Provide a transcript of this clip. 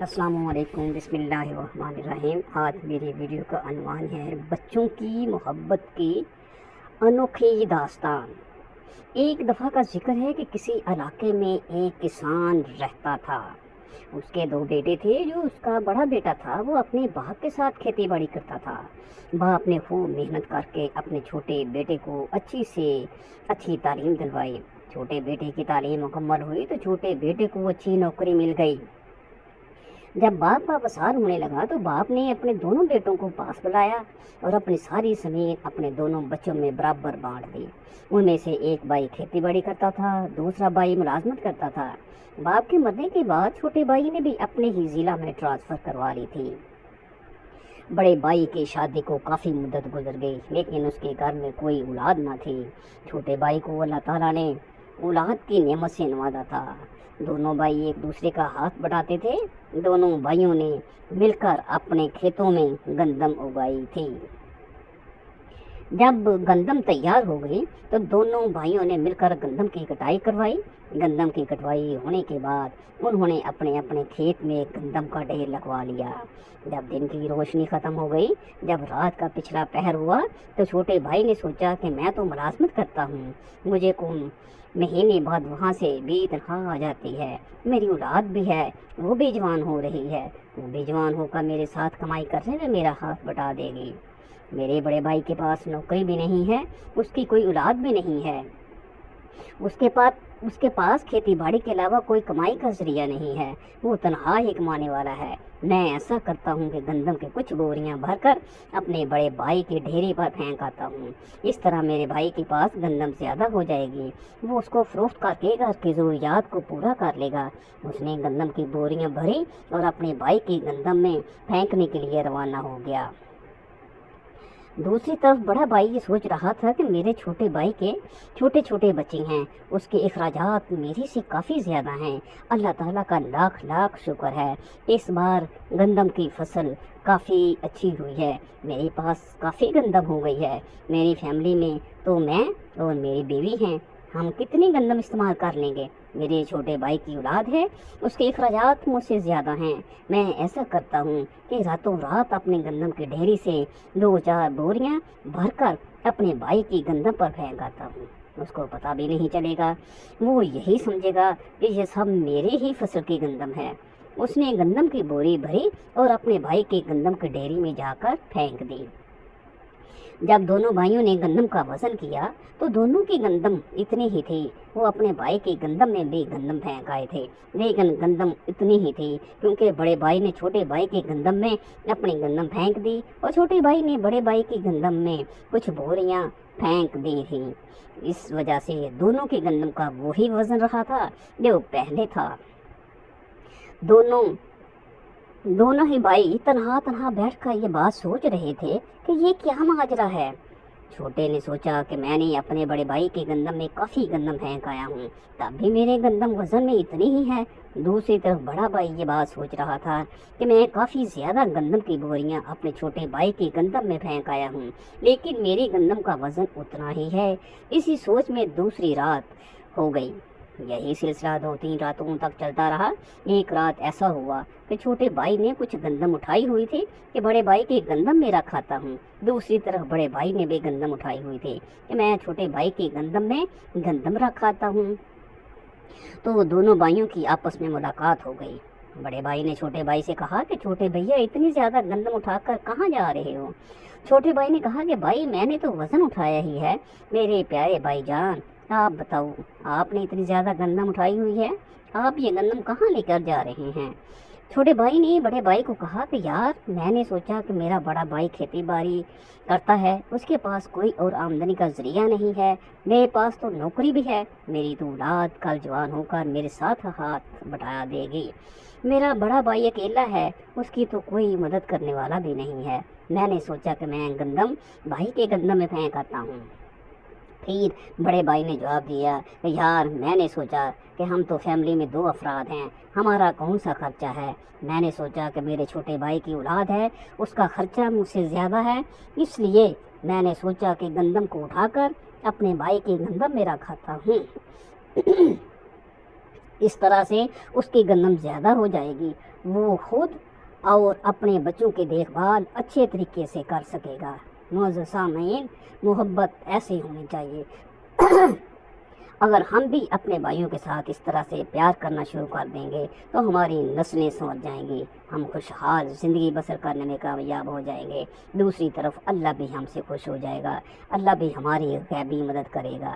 السلام علیکم، بسم اللہ الرحمن الرحیم۔ آج میری ویڈیو کا عنوان ہے بچوں کی محبت کی انوکھی داستان۔ ایک دفعہ کا ذکر ہے کہ کسی علاقے میں ایک کسان رہتا تھا۔ اس کے 2 بیٹے تھے۔ جو اس کا بڑا بیٹا تھا وہ اپنے باپ کے ساتھ کھیتی باڑی کرتا تھا۔ باپ نے خوب محنت کر کے اپنے چھوٹے بیٹے کو اچھی سے اچھی تعلیم دلوائی۔ چھوٹے بیٹے کی تعلیم مکمل ہوئی تو چھوٹے بیٹے کو اچھی نوکری مل گئی۔ جب باپ کا وصال ہونے لگا تو باپ نے اپنے دونوں بیٹوں کو پاس بلایا اور اپنی ساری زمین اپنے دونوں بچوں میں برابر بانٹ دی۔ ان میں سے ایک بھائی کھیتی باڑی کرتا تھا، دوسرا بھائی ملازمت کرتا تھا۔ باپ کے مرنے کے بعد چھوٹے بھائی نے بھی اپنے ہی ضلع میں ٹرانسفر کروا لی تھی۔ بڑے بھائی کی شادی کو کافی مدت گزر گئی، لیکن اس کے گھر میں کوئی اولاد نہ تھی۔ چھوٹے بھائی کو اللہ تعالیٰ نے اولاد کی نعمت سے نوازا تھا۔ دونوں بھائی ایک دوسرے کا ہاتھ بٹاتے تھے۔ دونوں بھائیوں نے مل کر اپنے کھیتوں میں گندم اگائی تھی۔ جب گندم تیار ہو گئی تو دونوں بھائیوں نے مل کر گندم کی کٹائی کروائی۔ گندم کی کٹائی ہونے کے بعد انہوں نے اپنے اپنے کھیت میں گندم کا ڈھیر لگوا لیا۔ جب دن کی روشنی ختم ہو گئی، جب رات کا پچھلا پہر ہوا تو چھوٹے بھائی نے سوچا کہ میں تو ملازمت کرتا ہوں، مجھے کون مہینے بعد وہاں سے بھی تنخواہ آ جاتی ہے، میری اولاد بھی ہے، وہ بھی جوان ہو رہی ہے، وہ بھی جوان ہو کر میرے ساتھ کمائی کرنے میں میرا ہاتھ بٹا دے گی۔ میرے بڑے بھائی کے پاس نوکری بھی نہیں ہے، اس کی کوئی اولاد بھی نہیں ہے، اس کے پاس کھیتی باڑی کے علاوہ کوئی کمائی کا ذریعہ نہیں ہے، وہ تنہا ہی کمانے والا ہے۔ میں ایسا کرتا ہوں کہ گندم کے کچھ بوریاں بھر کر اپنے بڑے بھائی کے ڈھیرے پر پھینک آتا ہوں، اس طرح میرے بھائی کے پاس گندم زیادہ ہو جائے گی، وہ اس کو فروخت کر کے گھر کی ضروریات کو پورا کر لے گا۔ اس نے گندم کی بوریاں بھری اور اپنے بھائی کی گندم میں پھینکنے کے لیے روانہ ہو گیا۔ دوسری طرف بڑا بھائی یہ سوچ رہا تھا کہ میرے چھوٹے بھائی کے چھوٹے چھوٹے بچے ہیں، اس کے اخراجات میرے سے کافی زیادہ ہیں۔ اللہ تعالیٰ کا لاکھ لاکھ شکر ہے، اس بار گندم کی فصل کافی اچھی ہوئی ہے، میرے پاس کافی گندم ہو گئی ہے۔ میری فیملی میں تو میں اور میری بیوی ہیں، ہم کتنی گندم استعمال کر لیں گے؟ میرے چھوٹے بھائی کی اولاد ہے، اس کے اخراجات مجھ سے زیادہ ہیں۔ میں ایسا کرتا ہوں کہ راتوں رات اپنے گندم کے ڈھیری سے 2-4 بوریاں بھر کر اپنے بھائی کی گندم پر پھینک آتا ہوں، اس کو پتہ بھی نہیں چلے گا، وہ یہی سمجھے گا کہ یہ سب میرے ہی فصل کی گندم ہے۔ اس نے گندم کی بوری بھری اور اپنے بھائی کے گندم کے ڈھیری میں جا کر پھینک دی۔ جب دونوں بھائیوں نے گندم کا وزن کیا تو دونوں کی گندم اتنی ہی تھی۔ وہ اپنے بھائی کی گندم میں بھی گندم پھینک آئے تھے، لیکن گندم اتنی ہی تھی کیونکہ بڑے بھائی نے چھوٹے بھائی کی گندم میں اپنی گندم پھینک دی اور چھوٹے بھائی نے بڑے بھائی کی گندم میں کچھ بوریاں پھینک دی تھیں۔ اس وجہ سے دونوں کی گندم کا وہی وزن رہا تھا جو پہلے تھا۔ دونوں ہی بھائی تنہا بیٹھ کر یہ بات سوچ رہے تھے کہ یہ کیا ماجرا ہے۔ چھوٹے نے سوچا کہ میں نے اپنے بڑے بھائی کے گندم میں کافی گندم پھینک آیا ہوں، تب بھی میرے گندم وزن میں اتنی ہی ہے۔ دوسری طرف بڑا بھائی یہ بات سوچ رہا تھا کہ میں کافی زیادہ گندم کی بوریاں اپنے چھوٹے بھائی کی گندم میں پھینک آیا ہوں، لیکن میری گندم کا وزن اتنا ہی ہے۔ اسی سوچ میں دوسری رات ہو گئی۔ یہی سلسلہ 2-3 راتوں تک چلتا رہا۔ ایک رات ایسا ہوا کہ چھوٹے بھائی نے کچھ گندم اٹھائی ہوئی تھی کہ بڑے بھائی کی گندم میں رکھاتا ہوں، دوسری طرف بڑے بھائی نے بھی گندم اٹھائی ہوئی تھی کہ میں چھوٹے بھائی کی گندم میں گندم رکھاتا ہوں۔ تو دونوں بھائیوں کی آپس میں ملاقات ہو گئی۔ بڑے بھائی نے چھوٹے بھائی سے کہا کہ چھوٹے بھیا اتنی زیادہ گندم اٹھا کر کہاں جا رہے ہو؟ چھوٹے بھائی نے کہا کہ بھائی میں نے تو وزن اٹھایا ہی ہے۔ میرے پیارے بھائی جان، آپ بتاؤ، آپ نے اتنی زیادہ گندم اٹھائی ہوئی ہے، آپ یہ گندم کہاں لے کر جا رہے ہیں؟ چھوٹے بھائی نے بڑے بھائی کو کہا کہ یار میں نے سوچا کہ میرا بڑا بھائی کھیتی باڑی کرتا ہے، اس کے پاس کوئی اور آمدنی کا ذریعہ نہیں ہے، میرے پاس تو نوکری بھی ہے، میری تو اولاد کل جوان ہو کر میرے ساتھ ہاتھ بٹا دے گی، میرا بڑا بھائی اکیلا ہے، اس کی تو کوئی مدد کرنے والا بھی نہیں ہے، میں نے سوچا کہ میں گندم بھائی کے گندم میں پھینک آتا ہوں۔ پھر بڑے بھائی نے جواب دیا کہ یار میں نے سوچا کہ ہم تو فیملی میں 2 افراد ہیں، ہمارا کون سا خرچہ ہے، میں نے سوچا کہ میرے چھوٹے بھائی کی اولاد ہے، اس کا خرچہ مجھ سے زیادہ ہے، اس لیے میں نے سوچا کہ گندم کو اٹھا کر اپنے بھائی کی گندم میں رکھاتا ہوں۔ اس طرح سے اس کی گندم زیادہ ہو جائے گی، وہ خود اور اپنے بچوں کی دیکھ بھال اچھے طریقے سے کر سکے گا۔ معزز سامعین، محبت ایسی ہونی چاہیے۔ اگر ہم بھی اپنے بھائیوں کے ساتھ اس طرح سے پیار کرنا شروع کر دیں گے تو ہماری نسلیں سنور جائیں گی، ہم خوشحال زندگی بسر کرنے میں کامیاب ہو جائیں گے۔ دوسری طرف اللہ بھی ہم سے خوش ہو جائے گا، اللہ بھی ہماری غیبی مدد کرے گا۔